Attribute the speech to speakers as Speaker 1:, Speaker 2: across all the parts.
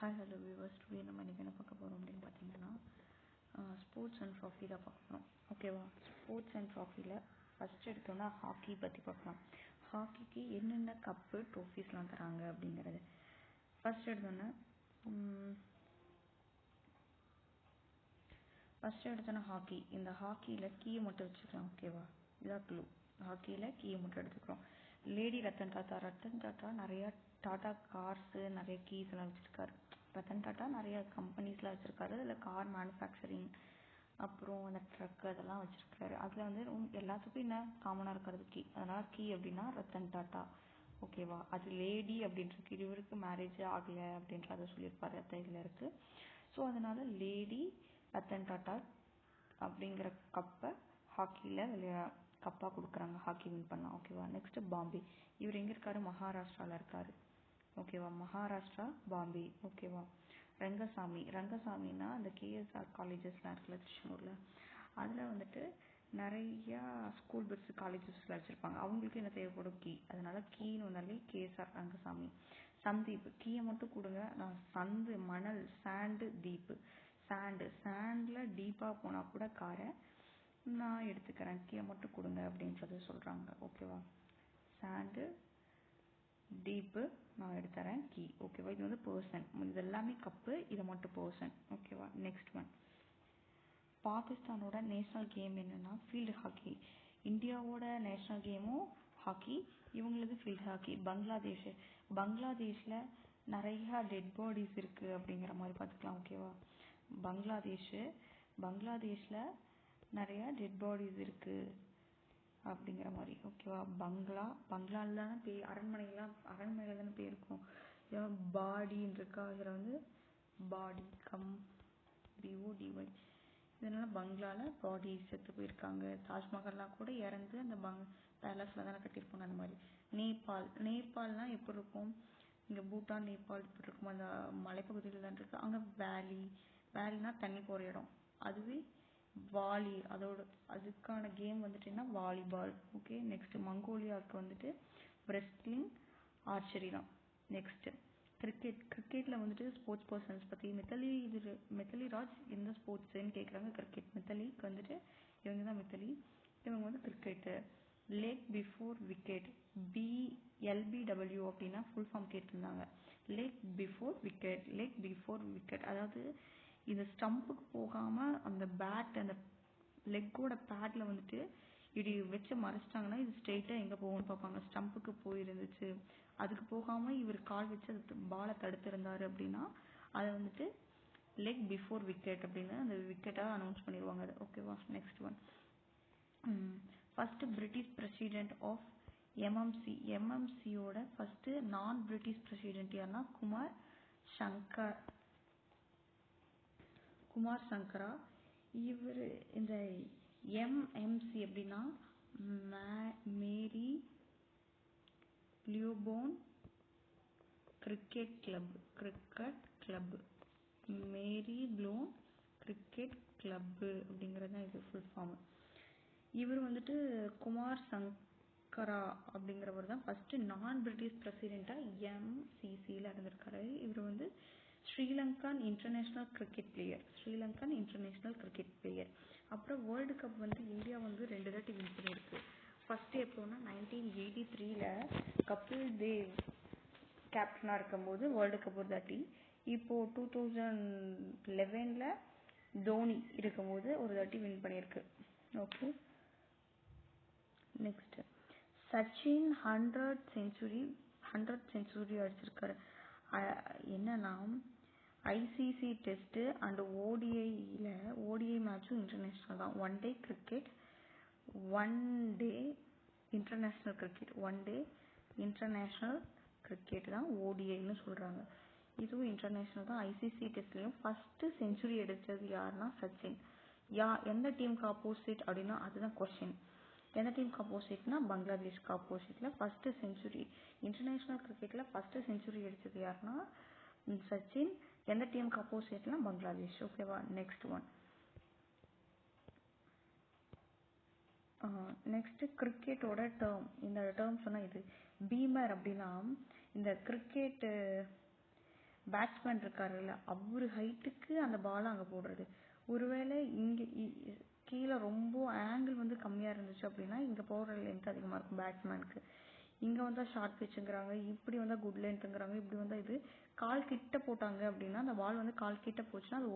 Speaker 1: Hi hello viewers, today நம்ம இன்றைக்கி என்ன பார்க்க போகிறோம் அப்படின்னு பார்த்தீங்கன்னா ஸ்போர்ட்ஸ் அண்ட் ட்ராஃபி தான் பார்க்க போகிறோம். ஓகேவா? ஸ்போர்ட்ஸ் அண்ட் ட்ராஃபியில் ஃபஸ்ட் எடுத்தோன்னா ஹாக்கி பற்றி பார்க்கலாம். ஹாக்கிக்கு என்னென்ன கப்பு ட்ரோஃபீஸ்லாம் தராங்க அப்படிங்கிறது ஃபஸ்ட் எடுத்தோன்னா ஹாக்கி. இந்த ஹாக்கியில் கீயை மட்டும் வச்சுக்கலாம். ஓகேவா? இதான் க்ளூ. ஹாக்கியில் கீயை மட்டும் எடுத்துக்கிறோம். லேடி ரத்தன் டாட்டா நிறையா டாட்டா கார்ஸு நிறைய கீஸ் எல்லாம் வச்சுருக்காரு. ரத்தன் டாட்டா நிறைய கம்பெனிஸ்லாம் வச்சுருக்காரு. அதில் கார் மேனுஃபேக்சரிங், அப்புறம் அந்த ட்ரக் அதெல்லாம் வச்சுருக்காரு. அதில் வந்து எல்லாத்துக்கும் என்ன காமனாக இருக்கிறது கீ. அதனால் கீ அப்படின்னா ரத்தன் டாட்டா. ஓகேவா? அது லேடி அப்படின்றது இவருக்கு மேரேஜ் ஆகலை அப்படின்றத சொல்லியிருப்பாரு. இதில் இருக்குது. ஸோ அதனால் லேடி ரத்தன் டாட்டா அப்படிங்கிற கப்பை ஹாக்கியில் கப்பாக கொடுக்குறாங்க. ஹாக்கி வின் பண்ணலாம். ஓகேவா? நெக்ஸ்ட்டு பாம்பே. இவர் எங்கே இருக்காரு? மகாராஷ்டிராவில் இருக்கார். ஓகேவா? மகாராஷ்டிரா பாம்பே. ஓகேவா? ரங்கசாமின்னா அந்த கேஎஸ்ஆர் காலேஜஸ்லாம் இருக்குல்ல திருச்செந்தூரில், அதில் வந்துட்டு நிறையா ஸ்கூல் பஸ் காலேஜஸ்லாம் வச்சுருப்பாங்க. அவங்களுக்கு என்ன தேவைப்படும்? கீ. அதனால் கீன்னு வந்தாலே கேஎஸ்ஆர் ரங்கசாமி. சந்தீப். கீயை மட்டும் கொடுங்க. நான் சந்து, மணல், சாண்டு, தீப்பு. சாண்டில் டீப்பாக போனால் கூட காரை நான் எடுத்துக்கிறேன், கீயை மட்டும் கொடுங்க அப்படின்றது சொல்கிறாங்க. ஓகேவா? சாண்டு, டீப்பு நான் எடுத்துறேன், கீ. ஓகேவா? இது வந்து பர்சன். இது எல்லாமே கப்பு, இதை மட்டும் பர்சன். ஓகேவா? Next one. பாகிஸ்தானோட நேஷ்னல் கேம் என்னென்னா ஃபீல்டு ஹாக்கி. இந்தியாவோட நேஷ்னல் கேமும் ஹாக்கி, இவங்களது ஃபீல்டு ஹாக்கி. பங்களாதேஷில் நிறையா டெட் பாடிஸ் இருக்குது அப்படிங்கிற மாதிரி பார்த்துக்கலாம். ஓகேவா? பங்களாதேஷில் நிறையா டெட் பாடிஸ் இருக்குது அப்படிங்கிற மாதிரி. ஓகேவா? பங்களாவில் தானே அரண்மனையில் தானே போயிருக்கும். பாடின்னு இருக்கா, அதில் வந்து பாடி BODY. இதனால் பங்களாவில் பாடி செத்து போயிருக்காங்க. தாஜ்மஹால்லாம் கூட இறந்து அந்த பேலஸில் தானே கட்டியிருப்பாங்க. அந்த மாதிரி. நேபாள்னால் எப்படி இருக்கும்? இங்கே பூட்டான், நேபாள் இப்படி இருக்கும். அந்த மலைப்பகுதியில் தான் இருக்குது. அங்கே வேலினா தண்ணி போகிற இடம். அதுவே வாலி, அதுக்கான கேம் வந்துட்டுன்னா வாலிபால். ஓகே. நெக்ஸ்ட் மங்கோலியாவுக்கு வந்துட்டு ரெஸ்லிங், ஆர்ச்சரி தான். நெக்ஸ்ட் கிரிக்கெட்டில் வந்துட்டு ஸ்போர்ட்ஸ் பர்சன்ஸ் பற்றி மித்தாலி ராஜ் எந்த ஸ்போர்ட்ஸுன்னு கேட்குறாங்க. கிரிக்கெட். மித்தாலிக்கு வந்துட்டு இவங்க தான் மித்தாலி. இவங்க வந்து cricket. Leg before wicket, LBW அப்படின்னா ஃபுல் ஃபார்ம் கேட்டிருந்தாங்க. லேக் பிஃபோர் விக்கெட் அதாவது இந்த ஸ்டம்புக்கு போகாமல் அந்த பேட், அந்த லெக்கோட பேட்டில் வந்துட்டு இப்படி வச்சு மறைச்சிட்டாங்கன்னா இது ஸ்ட்ரெயிட்டாக எங்கே போகும்னு பார்ப்பாங்க. ஸ்டம்புக்கு போயிருந்துச்சு, அதுக்கு போகாமல் இவர் கால் வச்சு அது பாலை தடுத்திருந்தார் அப்படின்னா அதை வந்துட்டு லெக் பிஃபோர் விக்கெட் அப்படின்னு அந்த விக்கெட்டாக அனௌன்ஸ் பண்ணிடுவாங்க அது. ஓகேவா? Next one. First British president of MMCயோட ஃபஸ்ட்டு நான் பிரிட்டிஷ் பிரசிடென்ட் யாருன்னா குமார் சங்கரா. இவர் இந்த MMC அப்படின்னா Marylebone cricket club. Marylebone cricket club அப்படிங்கிறது தான் இது ஃபுல் ஃபார்ம். இவர் வந்துட்டு குமார் சங்கரா அப்படிங்கிறவர் தான் ஃபஸ்ட்டு நான் பிரிட்டிஷ் பிரசிடெண்ட்டாக MCCயில் இருந்திருக்காரு. இவர் வந்து ஸ்ரீலங்கன் இன்டர்நேஷ்னல் கிரிக்கெட் பிளேயர். அப்புறம் வேர்ல்டு கப் வந்து இந்தியா வந்து 2 தாட்டி வின் பண்ணியிருக்கு. ஃபஸ்ட்டு எப்போன்னா 1983 கபில் தேவ் கேப்டனாக இருக்கும்போது வேர்ல்டு கப் ஒரு தாட்டி. இப்போது 2011 தோனி இருக்கும்போது ஒரு தாட்டி வின் பண்ணியிருக்கு. Okay. Next. Sachin 100th century அடிச்சிருக்காரு. என்னன்னா ICC டெஸ்ட்டு அண்ட் ODI மேட்சும் இன்டர்நேஷ்னல் தான். ஒன் டே இன்டர்நேஷ்னல் கிரிக்கெட் தான் ODIன்னு சொல்கிறாங்க. இதுவும் இன்டர்நேஷ்னல் தான். ICC டெஸ்ட்லேயும் ஃபஸ்ட்டு செஞ்சுரி அடித்தது யாருன்னா சச்சின். எந்த டீமுக்கு ஆப்போசிட் அப்படின்னா அதுதான் கொஸ்டின். எந்த டீமுக்கு ஆப்போசிட்னா பங்களாதேஷ்க்கு ஆப்போசிட்டில் ஃபஸ்ட்டு செஞ்சுரி. இன்டர்நேஷ்னல் கிரிக்கெட்டில் ஃபஸ்ட்டு செஞ்சுரி அடித்தது யாருன்னா சச்சின். எந்த டீமுக்கு ஆப்போசிட்னா பங்களாதேஷ். ஓகேவா? Next one. நெக்ஸ்ட்டு கிரிக்கெட்டோட டேர்ம். இந்த டேர்ம் சொன்னால் இது பீமர் அப்படின்னா இந்த கிரிக்கெட்டு பேட்ஸ்மேன் இருக்காருல்ல அவரு ஹைட்டுக்கு அந்த பாலை அங்கே போடுறது. ஒருவேளை இங்கே கீழே ரொம்ப ஆங்கிள் வந்து கம்மியாக இருந்துச்சு அப்படின்னா இங்கே போடுற லென்த் அதிகமாக இருக்கும் பேட்ஸ்மேனுக்கு. இங்கே வந்தால் ஷார்ட் பிச்சுங்கிறாங்க, இப்படி வந்தால் குட் லென்த்துங்கிறாங்க, இப்படி வந்தால் இது. கால் கிட்ட போட்டாங்க அப்படின்னா அந்த பால் வந்து கால் கிட்ட போச்சுன்னா அது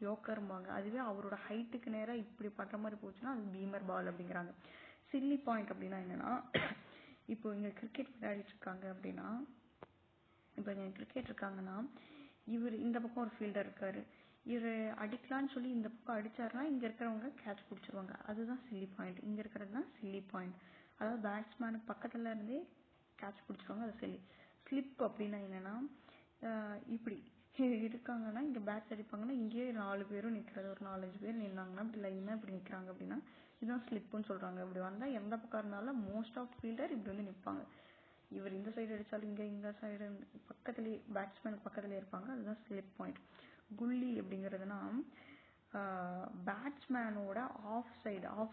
Speaker 1: யோக்கரும்பாங்க. அதுவே அவரோட ஹைட்டுக்கு நேராக இப்படி பண்ணுற மாதிரி போச்சுன்னா அது பீமர் பால் அப்படிங்கிறாங்க. சில்லி பாயிண்ட் அப்படின்னா என்னன்னா, இப்போ இங்கே கிரிக்கெட் விளையாடிட்டு இருக்காங்க அப்படின்னா, இப்போ இங்கே கிரிக்கெட் இருக்காங்கன்னா இவர் இந்த பக்கம் ஒரு ஃபீல்டர் இருக்காரு, இவர் அடிக்கலான்னு சொல்லி இந்த பக்கம் அடிச்சாருன்னா இங்கே இருக்கிறவங்க கேட்ச் பிடிச்சிருவாங்க. அதுதான் சில்லி பாயிண்ட். இங்கே இருக்கிறது தான் சில்லி பாயிண்ட். அதாவது பேட்ஸ்மேனுக்கு பக்கத்துல இருந்தே கேட்ச் பிடிச்சிருவாங்க, அது சில்லி. ஸ்லிப் அப்படின்னா என்னன்னா, இப்படி இருக்காங்கன்னா இங்கே பேட்ஸ் அடிப்பாங்கன்னா இங்கேயே 4 பேரும் நிற்கிறது, ஒரு 4-5 பேர் நின்னாங்கன்னா இப்படி லைனாக இப்படி நிற்கிறாங்க அப்படின்னா இதுதான் ஸ்லிப்புன்னு சொல்கிறாங்க. இப்படி வந்தால் எந்த பக்கம் இருந்தாலும் மோஸ்ட் ஆஃப் ஃபீல்டர் இப்படி வந்து நிற்பாங்க. இவர் இந்த சைடு அடித்தாலும் இந்த சைடு பக்கத்துலேயே பேட்ஸ்மேனுக்கு பக்கத்துலேயே இருப்பாங்க, அதுதான் ஸ்லிப் பாயிண்ட். குல்லி அப்படிங்கிறதுனா பேட்ஸ்மேனோட ஆஃப்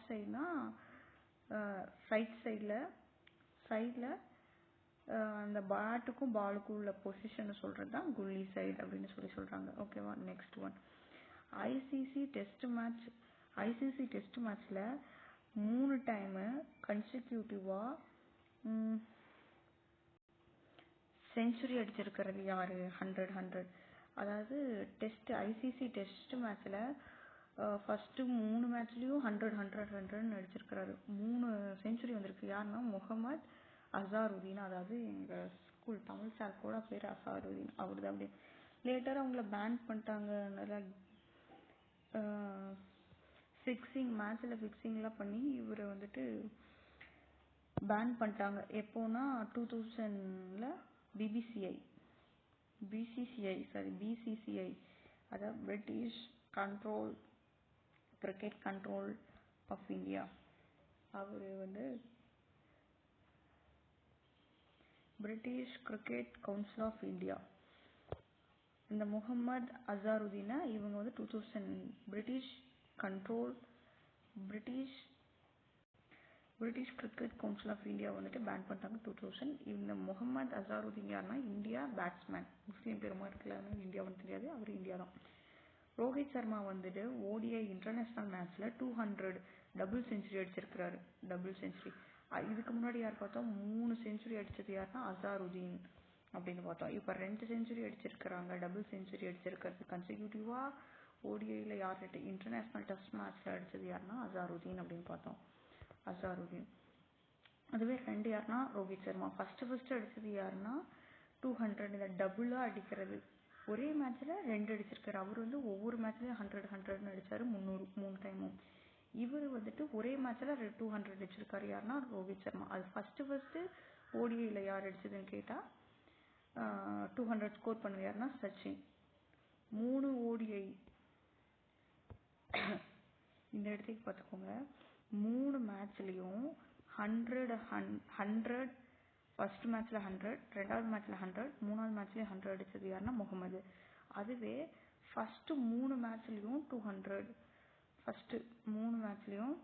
Speaker 1: சைடுனா ரைட் சைடில் அந்த பேட்டுக்கும் பாலுக்கும் உள்ள பொசிஷனை சொல்கிறது தான் குல்லி சைடு அப்படின்னு சொல்கிறாங்க. ஓகேவா. நெக்ஸ்ட் ஒன், ஐசிசி டெஸ்ட் மேட்ச்சில் 3 டைமு கன்சிக்யூட்டிவாக செஞ்சுரி அடிச்சிருக்கிறது யாரு? 100. அதாவது ஐசிசி டெஸ்ட் மேட்ச்சில் ஃபர்ஸ்ட் 3 மேட்ச்லேயும் 100 அடிச்சிருக்கிறாரு. 3 செஞ்சுரி வந்திருக்கு. யாருன்னா முகமது அசாருதீன். அதாவது எங்கள் ஸ்கூல் தமிழ் சார் கூட பேர் அசாருதீன், அவர் தான். அப்படி லேட்டராக அவங்கள பேன் பண்ணிட்டாங்க. நல்லா மேட்ச்சில் ஃபிக்ஸிங்லாம் பண்ணி இவரை வந்துட்டு பேன் பண்ணிட்டாங்க. எப்போனா 2000 பிசிசிஐ, அதாவது British cricket control of India. அவர் வந்து British cricket council of India. இந்த முகமது அசாருதீனை இவங்க வந்து 2000 British cricket council of India வந்துட்டு பேன் பண்ணிட்டாங்க 2000. இந்த முகமது அசாருதீன் யாருன்னா இந்தியா பேட்ஸ்மேன், முஸ்லீம் பெருமா இருக்குல்ல, இந்தியாவுன்னு தெரியாது, அவர் இந்தியா தான். ரோஹித் சர்மா வந்துட்டு ஓடிஐ இன்டர்நேஷ்னல் மேட்ச்சில் 200 டபுள் செஞ்சுரி அடிச்சிருக்கிறாரு. இதுக்கு முன்னாடி யார் பார்த்தோம்? 3 செஞ்சுரி அடிச்சது யாருன்னா அசாருதீன் அப்படின்னு பார்த்தோம். இப்போ 2 செஞ்சுரி அடிச்சிருக்கிறாங்க, டபுள் செஞ்சுரி அடிச்சிருக்கிறது கன்சிக்யூட்டிவாக ஓடிஐயில். யார் இன்டர்நேஷ்னல் டெஸ்ட் மேட்ச்சில் அடிச்சது யாருன்னா அசாருதீன் அப்படின்னு பார்த்தோம். அதுவே 2 யாருன்னா ரோஹித் சர்மா. ஃபர்ஸ்ட் அடிச்சது யாருன்னா 200. இந்த டபுளாக அடிக்கிறது, ஒரே மேட்ச்சில் 2 அடிச்சிருக்காரு. அவர் வந்து ஒவ்வொரு மேட்ச்லேயும் 100 அடிச்சாரு, 3 டைமும். இவர் வந்துட்டு ஒரே மேட்ச்சில் 200 அடிச்சிருக்காரு. யாருன்னா ரோஹித் சர்மா. அது ஃபர்ஸ்ட் ஓடிஐயில் யார் அடிச்சதுன்னு கேட்டால் 200 ஸ்கோர் பண்ணது யாருன்னா சச்சின். 3 ஓடிஐ இந்த இடத்துக்கு பார்த்துக்கோங்க. 3 மேட்ச்லேயும் 100 ஃபர்ஸ்ட் மேட்ச்சில் 100, 2வது மேட்ச்சில் 100, 3வது மேட்ச்லேயும் 100 அடிச்சது யாருன்னா முகமது. அதுவே ஃபர்ஸ்ட் 3 மேட்ச்லேயும் 200, ஃபர்ஸ்ட் 3 மேட்ச்லேயும்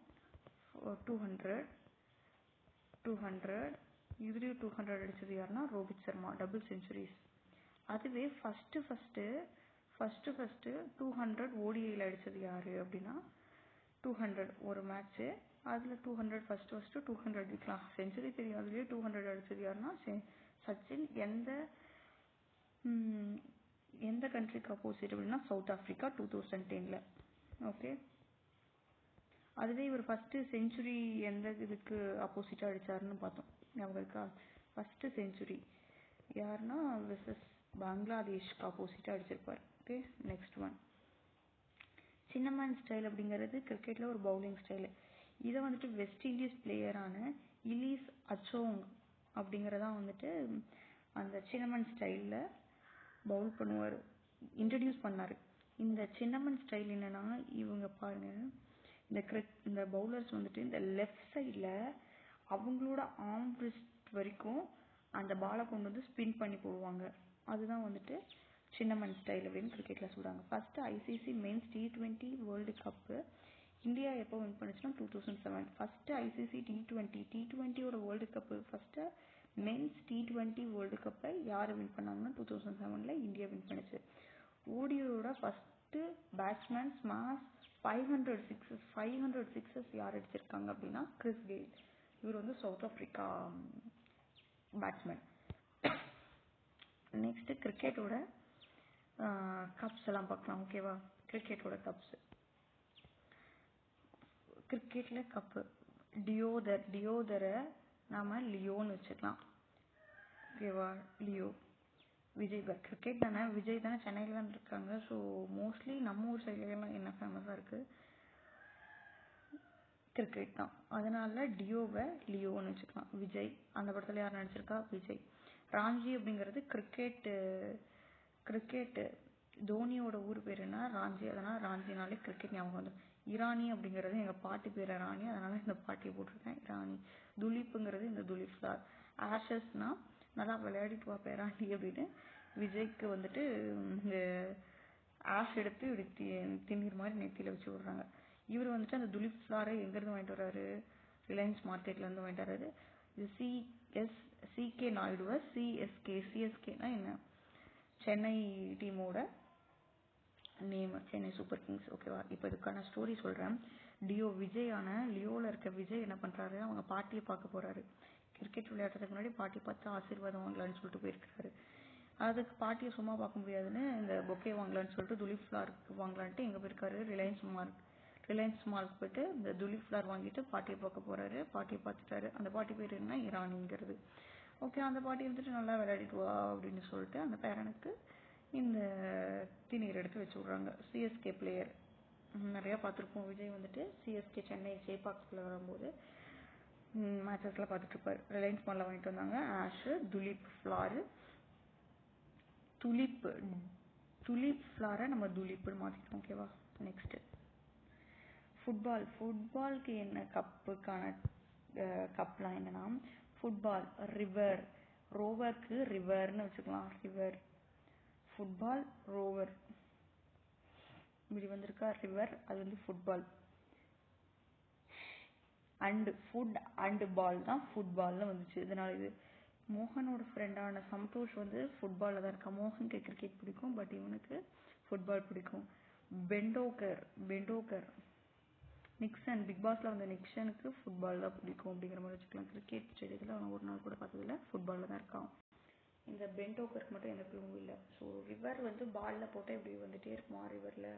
Speaker 1: 200 இதுலேயும் 200 அடிச்சது யாருன்னா ரோஹித் சர்மா, டபுள் செஞ்சுரிஸ். அதுவே ஃபர்ஸ்ட் 200 ஓடிஐயில் அடிச்சது யாரு அப்படின்னா 200 ஒரு மேட்ச்சு, அதில் 200 ஃபர்ஸ்ட் 200 அடிக்கலாம், செஞ்சுரி தெரியும், அதுலேயே 200 அடிச்சது யாருன்னா சச்சின். எந்த கண்ட்ரிக்கு அப்போசிட் அப்படின்னா சவுத் ஆஃப்ரிக்கா 2010. ஓகே. அதுவே இவர் ஃபர்ஸ்ட் செஞ்சுரி எந்த இதுக்கு அப்போசிட்டாக அடிச்சாருன்னு பார்த்தோம், ஞாபகம் இருக்கா? ஃபர்ஸ்ட் செஞ்சுரி யாருன்னா விசஸ் பங்களாதேஷ்க்கு அப்போசிட்டாக அடிச்சிருப்பார். Okay. Next one, chinaman style அப்படிங்கிறது கிரிக்கெட்டில் ஒரு பவுலிங் ஸ்டைலு. இதை வந்துட்டு வெஸ்ட் இண்டீஸ் பிளேயரான இலீஸ் அச்சோங் அப்படிங்கிறதான் வந்துட்டு அந்த சின்னமன் ஸ்டைலில் பவுல் பண்ணுவார், இன்ட்ரடியூஸ் பண்ணார். இந்த சின்னமன் ஸ்டைல் என்னன்னா, இவங்க பாருங்க, இந்த பவுலர்ஸ் வந்துட்டு இந்த லெஃப்ட் சைடில் அவங்களோட ஆர்ம் ரிஸ்ட் வரைக்கும் அந்த பாலை கொண்டு வந்து ஸ்பின் பண்ணி போடுவாங்க. அதுதான் வந்துட்டு சின்னமன் ஸ்டைல் அப்படின்னு கிரிக்கெட்டில் சொல்கிறாங்க. First ICC men's T20 world cup India எப்போ வின் பண்ணுச்சுன்னா 2007. First ICC T20 world cup first men's T20 world கப்பை யார் வின் பண்ணாங்கன்னா 2007 இந்தியா வின் பண்ணுச்சு. ஓடியோட ஃபர்ஸ்ட் பேட்ஸ்மேன் ஸ்மாஷ் 500 சிக்ஸஸ் யார் அடிச்சிருக்காங்க அப்படின்னா கிறிஸ் கெயில். இவர் வந்து சவுத் ஆப்பிரிக்கா பேட்ஸ்மேன். நெக்ஸ்ட் கிரிக்கெட்டோட கப்ஸ் எல்லாம் பார்க்கலாம். ஓகேவா, கிரிக்கெட்டோட கப்ஸ். கிரிக்கெட்ல கப்பு டியோதரை நாம லியோன்னு வச்சுக்கலாம். ஓகேவா, லியோ. விஜய் கிரிக்கெட் தானே, விஜய் தானே சென்னையில் தான் இருக்காங்க. ஸோ மோஸ்ட்லி நம்ம ஊர் சைட்லாம் என்ன ஃபேமஸாக இருக்கு, கிரிக்கெட் தான். அதனால டியோவை லியோன்னு வச்சுக்கலாம். விஜய் அந்த படத்தில் யார் நடிச்சிருக்கா, விஜய். ராஞ்சி அப்படிங்கிறது கிரிக்கெட் தோனியோட ஊர் பேர் என்ன, ராஞ்சி. அதனால ராஞ்சினாலே கிரிக்கெட் ஞாபகம் வந்துடும். இரானி அப்படிங்கிறது எங்கள் பாட்டி பேர் ராணி, அதனால இந்த பாட்டியை போட்டிருக்கேன் இரானி. துலீப்புங்கிறது இந்த துலீப் ஃப்ளார். ஆஷஸ்னா நல்லா விளையாடிட்டு வா பேராண்டி அப்படின்னு விஜய்க்கு வந்துட்டு இந்த ஆஷ் எடுத்து இப்படி திண்ணீர் மாதிரி நெத்தியில் வச்சு விடுறாங்க. இவர் வந்துட்டு அந்த துலீப் ஃப்ளாரை எங்கேருந்து வாங்கிட்டு வர்றாரு, ரிலையன்ஸ் மார்க்கெட்லேருந்து வாங்கிட்டு வர்றாரு. இது CK நாயுடுவை சிஎஸ்கேனா என்ன, சென்னை டீமோட நேம், சென்னை சூப்பர் கிங்ஸ். ஓகேவா, இப்போ இதுக்கான ஸ்டோரி சொல்கிறேன். விஜயான லியோவில் இருக்க விஜய் என்ன பண்ணுறாரு, அவங்க பாட்டியை பார்க்க போகிறாரு. கிரிக்கெட் விளையாடுறதுக்கு முன்னாடி பாட்டி பார்த்து ஆசீர்வாதம் வாங்கலான்னு சொல்லிட்டு போயிருக்காரு. அதுக்கு பாட்டியை சும்மா பார்க்க முடியாதுன்னு இந்த பொக்கே வாங்கலான்னு சொல்லிட்டு துலீப் ஃப்ளாருக்கு வாங்கலான்ட்டு எங்கே போயிருக்காரு, ரிலையன்ஸ் மால்க்கு போயிட்டு இந்த துலீப் ஃப்ளார் வாங்கிட்டு பாட்டியை பார்க்க போகிறாரு. பாட்டியை பார்த்துட்டாரு. அந்த பாட்டி பேர் என்ன, இரானிங்கிறது. ஓகே, அந்த பாட்டி வந்துட்டு நல்லா விளையாடிட்டு வா அப்படின்னு சொல்லிட்டு அந்த பேரனுக்கு இந்த திணீர் எடுத்து வச்சு விட்றாங்க. சிஎஸ்கே பிளேயர் நிறையா பார்த்துருப்போம். விஜய் வந்துட்டு சிஎஸ்கே சென்னை சேப்பாக்கத்தில் வரும்போது மேட்சஸ்லாம் பார்த்துட்டு இருப்பார். ரிலையன்ஸ் மாலில் வாங்கிட்டு வந்தாங்க. ஆஷு, துலீப் ஃப்ளாரு, துலீப் ஃப்ளாரை நம்ம துலீப்னு மாற்றிட்டோம். ஓகேவா, நெக்ஸ்ட்டு ஃபுட்பாலுக்கு என்ன கப்புக்கான கப்லாம் என்னன்னா, ஃபுட்பால் ரிவர், ரோவருக்கு ரிவர்னு வச்சுக்கலாம். ரிவர் ஃபுட்பால், ரோவர் இப்படி வந்திருக்கா, ரிவர் அது வந்து ஃபுட்பால். ஃபுட் அண்ட் பால் தான் ஃபுட்பால்னு வந்துச்சு. இதனால இது மோகனோட ஃப்ரெண்டான சந்தோஷ் வந்து ஃபுட்பாலில் தான் இருக்கா. மோகனுக்கு கிரிக்கெட் பிடிக்கும், பட் இவனுக்கு ஃபுட்பால் பிடிக்கும். பெண்டோக்கர் நிக்சன், பிக் பாஸ்ல வந்த நிக்சனுக்கு ஃபுட்பால் தான் பிடிக்கும் அப்படிங்கிற மாதிரி வச்சுக்கலாம். கிரிக்கெட் ஸ்டேடியத்தில் அவன் ஒரு நாள் கூட பார்த்ததில்ல, ஃபுட்பாலில் தான் இருக்கான். இந்த பெண்டோக்கருக்கு மட்டும் எந்த க்ளூவும் இல்லை. ஸோ ரிவர் வந்து பாலில் போட்டால் இப்படி வந்துட்டே இருக்குமா ரிவரில்.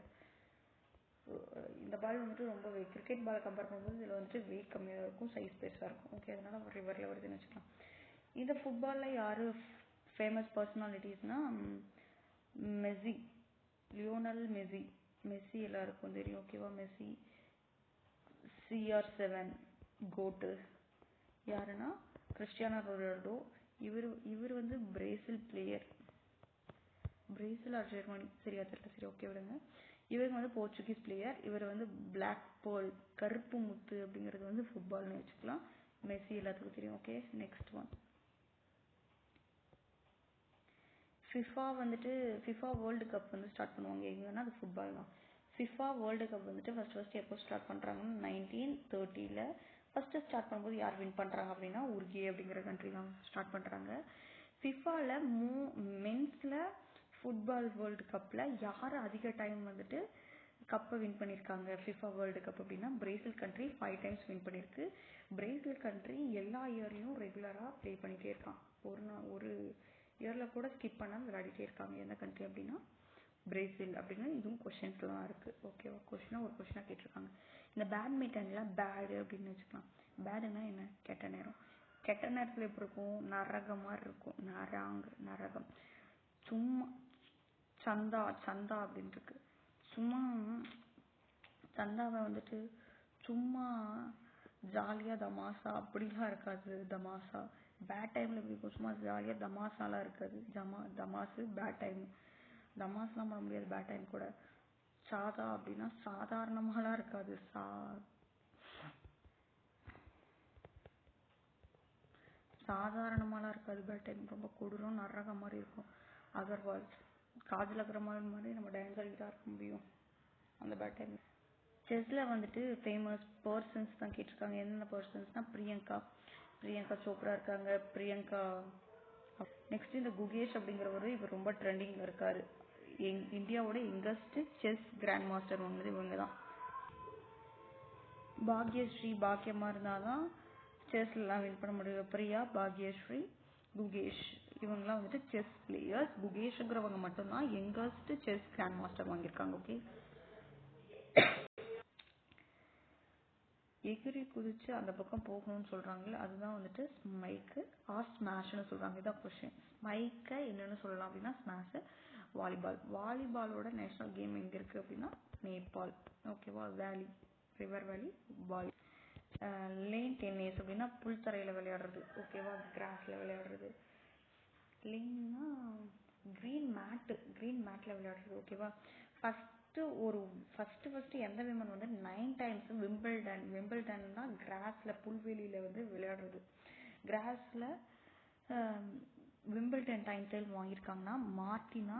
Speaker 1: இந்த பால் வந்துட்டு ரொம்ப கிரிக்கெட் பாலை கம்பேர் பண்ணும்போது இதில் வந்துட்டு வெயிட் கம்மியாக இருக்கும், சைஸ் பெருசாக இருக்கும். ஓகே, அதனால ரிவரில் வருதுன்னு வச்சுக்கலாம். இந்த ஃபுட்பாலில் யார் ஃபேமஸ் பர்சனாலிட்டிஸ்னா, மெஸ்ஸி, லியோனல் மெஸ்ஸி எல்லாருக்கும் தெரியும். ஓகேவா, மெஸ்ஸி. CR7 கோட்டு யாருன்னா கிறிஸ்டியானோ ரொனால்டோ. இவர் வந்து Brazil player. Brazil or Germany சரியா தெரியல, சரி ஓகே விடுங்க. இவங்க வந்து போர்ச்சுகீஸ் பிளேயர். இவர் வந்து பிளாக் பேர்ல், கருப்பு முத்து அப்படிங்கிறது வந்து ஃபுட்பால்னு வச்சுக்கலாம். மெஸ்ஸி எல்லாத்துக்கும் தெரியும். Okay, next one. FIFA world cup வந்து ஸ்டார்ட் பண்ணுவாங்க எங்கன்னா அது ஃபுட்பால் தான். ஃபிஃபா வேர்ல்டு கப் வந்துட்டு ஃபர்ஸ்ட் எப்போ ஸ்டார்ட் பண்ணுறாங்கன்னா 1930. ஃபர்ஸ்ட் ஸ்டார்ட் பண்ணும்போது யார் வின் பண்ணுறாங்க அப்படின்னா உருகே அப்படிங்கிற கண்ட்ரி தான் ஸ்டார்ட் பண்ணுறாங்க. ஃபிஃபாவில் மென்ஸில் ஃபுட்பால் வேர்ல்டு கப்பில் யார் அதிக டைம் வந்துட்டு கப்பை வின் பண்ணியிருக்காங்க ஃபிஃபா வேர்ல்டு கப் அப்படின்னா பிரேசில் கண்ட்ரி 5 times வின் பண்ணியிருக்கு. பிரேசில் கண்ட்ரி எல்லா இயர்லையும் ரெகுலராக ப்ளே பண்ணிகிட்டே இருக்கான். ஒரு இயரில் கூட ஸ்கிப் பண்ணாமல் விளையாடிட்டே இருக்காங்க. எந்த கண்ட்ரி அப்படின்னா பிரேசில் அப்படின்னு. இதுவும் கொஷின்ஸ்லாம் இருக்குது. ஓகேவா, ஒரு கொஷினாக கேட்டிருக்காங்க. இந்த பேட்மிண்டனில் பேடு அப்படின்னு வச்சுக்கலாம். பேடுனா என்ன, கெட்ட நேரம். கெட்ட நேரத்தில் எப்படி இருக்கும், நரகமாக இருக்கும். நரகம். சும்மா சந்தா அப்படின்னு இருக்கு. சும்மா சந்தாவை வந்துட்டு சும்மா ஜாலியாக தமாசா அப்படிலாம் இருக்காது. தமாசா பேட் டைமில் எப்படி இருக்கும், சும்மா ஜாலியாக தமாசாலாம் இருக்காது. தமாசு பேட் டைம். தமாஸ்லாம் பண்ண முடியாது பேட் டைம் கூட. சாதா அப்படின்னா சாதாரணமாலாம் இருக்காது. சாதாரணமாலாம் இருக்காது பேட் டைம், ரொம்ப கொடூரம் நரக மாதிரி இருக்கும். அகர்வால், காஜல் அகர்வால் மாதிரி நம்ம டான்ஸ் ஆடிட்டு தான் இருக்க முடியும் அந்த பேட் டைம். செஸ்ஸில் வந்துட்டு ஃபேமஸ் பர்சன்ஸ் தான் கேட்டிருக்காங்க. என்னென்ன பர்சன்ஸ்னால் பிரியங்கா சோப்ரா இருக்காங்க, பிரியங்கா. நெக்ஸ்ட் இந்த குகேஷ் அப்படிங்கிறவரு இவர் ரொம்ப ட்ரெண்டிங்ல இருக்காரு. இந்தியாவோட யங்கஸ்ட் செஸ் கிராண்ட் மாஸ்டர் ஒன்று இவங்க தான். பாக்யஸ்ரீ பாக்கியமா இருந்தாதான் செஸ்லாம் வின் பண்ண முடியும். பிரியா, பாக்யஸ்ரீ, குகேஷ் இவங்கெல்லாம் வந்துட்டு செஸ் பிளேயர்ஸ். குகேஷ்ங்கிறவங்க மட்டும்தான் யங்கஸ்ட் செஸ் கிராண்ட் மாஸ்டர் வாங்கியிருக்காங்க. ஓகே, எகிரி குதிச்சு அந்த பக்கம் போகணும்னு சொல்றாங்கல்ல, அதுதான் வந்துட்டு ஸ்மைக்கு ஆர் ஸ்மாஷ்னு சொல்றாங்க. இதான் கொஸ்டின். ஸ்மைக்கை என்னன்னு சொல்லலாம் அப்படின்னா ஸ்மாஷ். வாலிபால், வாலிபாலோட நேஷனல் கேம் எங்க இருக்கு அப்படின்னா நேபாள். ஓகேவா, வேலி, ரிவர் வேலி, வாலி. லேன் டென்னிஸ் அப்படின்னா புல்தரையில விளையாடுறது. ஓகேவா, கிராஸ்ல விளையாடுறது. லேன்னா கிரீன் மேட்ல விளையாடுறது. ஓகேவா, ஃபர்ஸ்ட் எந்த விமன் வந்து 9 டைம்ஸ் விம்பிள்டன்னா கிராஸ்ல புல்வெளியில வந்து விளையாடுறது. கிராஸ்ல விம்பிள்டன் டைட்டில் வாங்கியிருக்காங்கன்னா மார்டினா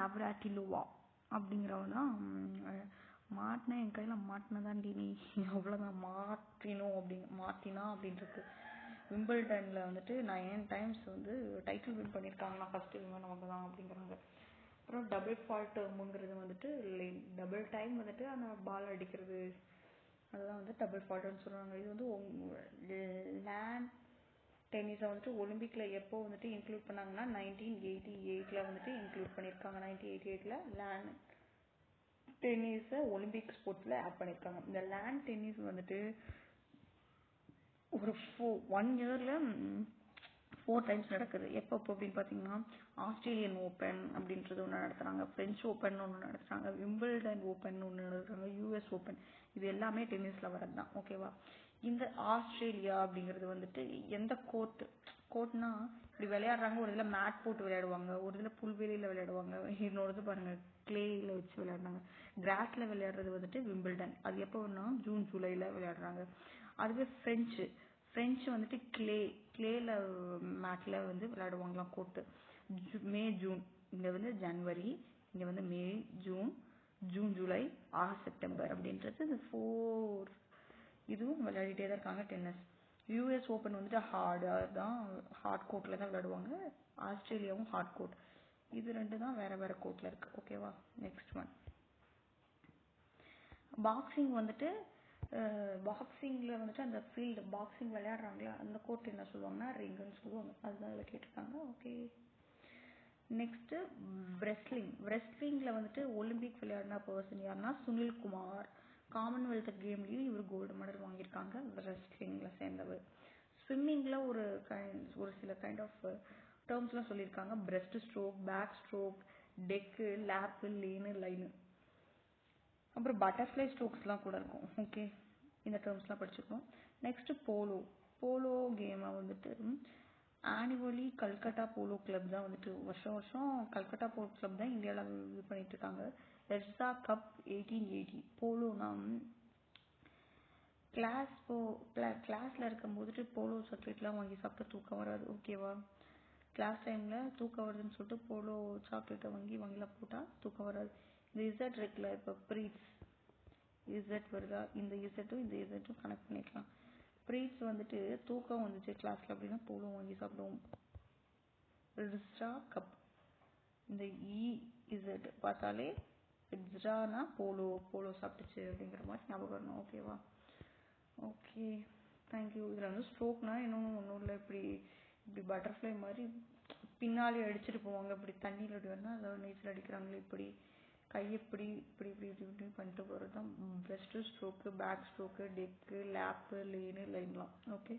Speaker 1: நவ்ராட்டிலோவா அப்படிங்கிறவங்க தான். மாட்டினா என் கையில மாட்டினதாண்டி நீ, அவ்வளோதான். மார்டினா அப்படின்றது விம்பிள்டன்ல வந்துட்டு 9 டைம்ஸ் வந்து டைட்டில் வின் பண்ணியிருக்காங்கன்னா ஃபர்ஸ்ட் விமன் அவங்க தான் அப்படிங்கிறாங்க. அப்புறம் டபுள் ஃபால்ட்டுங்கிறது வந்துட்டு டபுள் டைம் வந்துட்டு அந்த பால் அடிக்கிறது, அதுதான் வந்து டபுள் ஃபால்ட்டுன்னு சொல்கிறாங்க. இது வந்து லேண்ட் டென்னிஸை வந்துட்டு ஒலிம்பிக்கில் எப்போ வந்துட்டு இன்க்ளூட் பண்ணாங்கன்னா 1988 வந்துட்டு இன்க்ளூட் பண்ணியிருக்காங்க. 1988 லேண்ட் டென்னிஸை ஒலிம்பிக் ஸ்போர்ட்ஸில் ஆட் பண்ணியிருக்காங்க. இந்த லேண்ட் டென்னிஸ் வந்துட்டு ஒரு 1 இயரில் 4 டைம்ஸ் நடக்குது. எப்போ அப்படின்னு பார்த்தீங்கன்னா ஆஸ்திரேலியன் ஓப்பன் அப்படின்றது ஒன்று நடத்துகிறாங்க, ஃப்ரெஞ்ச் ஓப்பன் ஒன்று நடத்துகிறாங்க, விம்பிள்டன் ஓப்பன் ஒன்று நடத்துகிறாங்க, யூஎஸ் ஓப்பன். இது எல்லாமே டென்னிஸில் வரது தான். ஓகேவா, இந்த ஆஸ்திரேலியா அப்படிங்கிறது வந்துட்டு எந்த கோர்ட்னா இப்படி விளையாடுறாங்க. ஒரு இதில் மேட் போட்டு விளையாடுவாங்க, ஒரு இதில் புல்வெளியில் விளையாடுவாங்க, இன்னொரு பாருங்க கிளேயில் வச்சு விளையாடுறாங்க. கிராஸில் விளையாடுறது வந்துட்டு விம்பிள்டன். அது எப்போ வேணும்னா ஜூன் ஜூலையில் விளையாடுறாங்க. அதுவே ஃப்ரெஞ்சு வந்துட்டு கிளேல மேட்ல வந்து விளையாடுவாங்களாம் கோர்ட்டு. மே ஜூன், இங்கே வந்து ஜனவரி, இங்கே வந்து May June, July, August, September அப்படின்றது இந்த 4 இதுவும் விளையாடிட்டே தான் இருக்காங்க டென்னிஸ். யூஎஸ் ஓப்பன் வந்துட்டு ஹார்ட் கோர்ட்டில் தான் விளையாடுவாங்க. ஆஸ்திரேலியாவும் ஹார்ட் கோர்ட். இது ரெண்டு தான் வேற கோர்ட்டில் இருக்கு. ஓகேவா, நெக்ஸ்ட் ஒன் பாக்ஸிங் வந்துட்டு பாக்ஸிங்கில் வந்துட்டு அந்த ஃபீல்டு பாக்ஸிங் விளையாடுறாங்களா அந்த கோர்ட் என்ன சொல்லுவாங்கன்னா ரிங்குன்னு சொல்லுவாங்க. அதுதான் இதில் கேட்டிருக்காங்க. ஓகே, நெக்ஸ்ட்டு ரெஸ்லிங்கில் வந்துட்டு ஒலிம்பிக் விளையாடின பர்சன் யாருன்னா சுனில் குமார். காமன்வெல்த் கேம்லேயும் இவர் கோல்டு மெடல் வாங்கியிருக்காங்க, ரெஸ்லிங்கில் சேர்ந்தவர். ஸ்விம்மிங்கில் ஒரு சில கைண்ட் ஆஃப் டேர்ம்ஸ்லாம் சொல்லியிருக்காங்க. Breast stroke, back stroke, deck, lap, line. அப்புறம் பட்டர்ஃப்ளை ஸ்ட்ரோக்ஸ்லாம் கூட இருக்கும். ஓகே, இந்த டேர்ம்ஸ்லாம் படிச்சுக்கணும். நெக்ஸ்ட் போலோ கேமை வந்துட்டு ஆனுவலி கல்கட்டா போலோ கிளப் தான் வந்துட்டு வருஷம் கல்கட்டா போலோ கிளப் தான் இந்தியாவில் இது பண்ணிட்டு இருக்காங்க. எர்சா கப் 1880. போலோனா கிளாஸில் இருக்கும் போதுட்டு போலோ சாக்லேட்லாம் வாங்கி சாப்பிட்டா தூக்கம் வராது. ஓகேவா, கிளாஸ் டைமில் தூக்கம் வருதுன்னு சொல்லிட்டு போலோ சாக்லேட்டை வாங்கிலாம் போட்டால் தூக்கம் வராது. இந்த இசட் இருக்குல்ல, இப்போ ப்ரீட்ஸ் இசட் வருதா, இந்த இசட்டும் இந்த இசட்டும் கனெக்ட் பண்ணிக்கலாம். ப்ரீட்ஸ் வந்துட்டு தூக்கம் வந்துச்சு கிளாஸில் அப்படின்னா போலோ வாங்கி சாப்பிடுவோம். ரிஸ்டா கப், இந்த இசட் பார்த்தாலே ரிஸ்டானா போலோ சாப்பிட்டுச்சு அப்படிங்கிற மாதிரி ஞாபகம் வரணும். ஓகேவா, ஓகே, தேங்க்யூ. இதில் வந்து ஸ்ட்ரோக்னா இன்னும் ஒன்றும் இல்லை, இப்படி பட்டர்ஃப்ளை மாதிரி பின்னாலே அடிச்சுட்டு போவாங்க. இப்படி தண்ணியில் இப்படி வந்தால் அதாவது நீச்சல் அடிக்கிறாங்களே இப்படி கை இப்படி பண்ணிட்டு போகிறது தான் breaststroke, backstroke, deck, lap, லைன்லாம். ஓகே.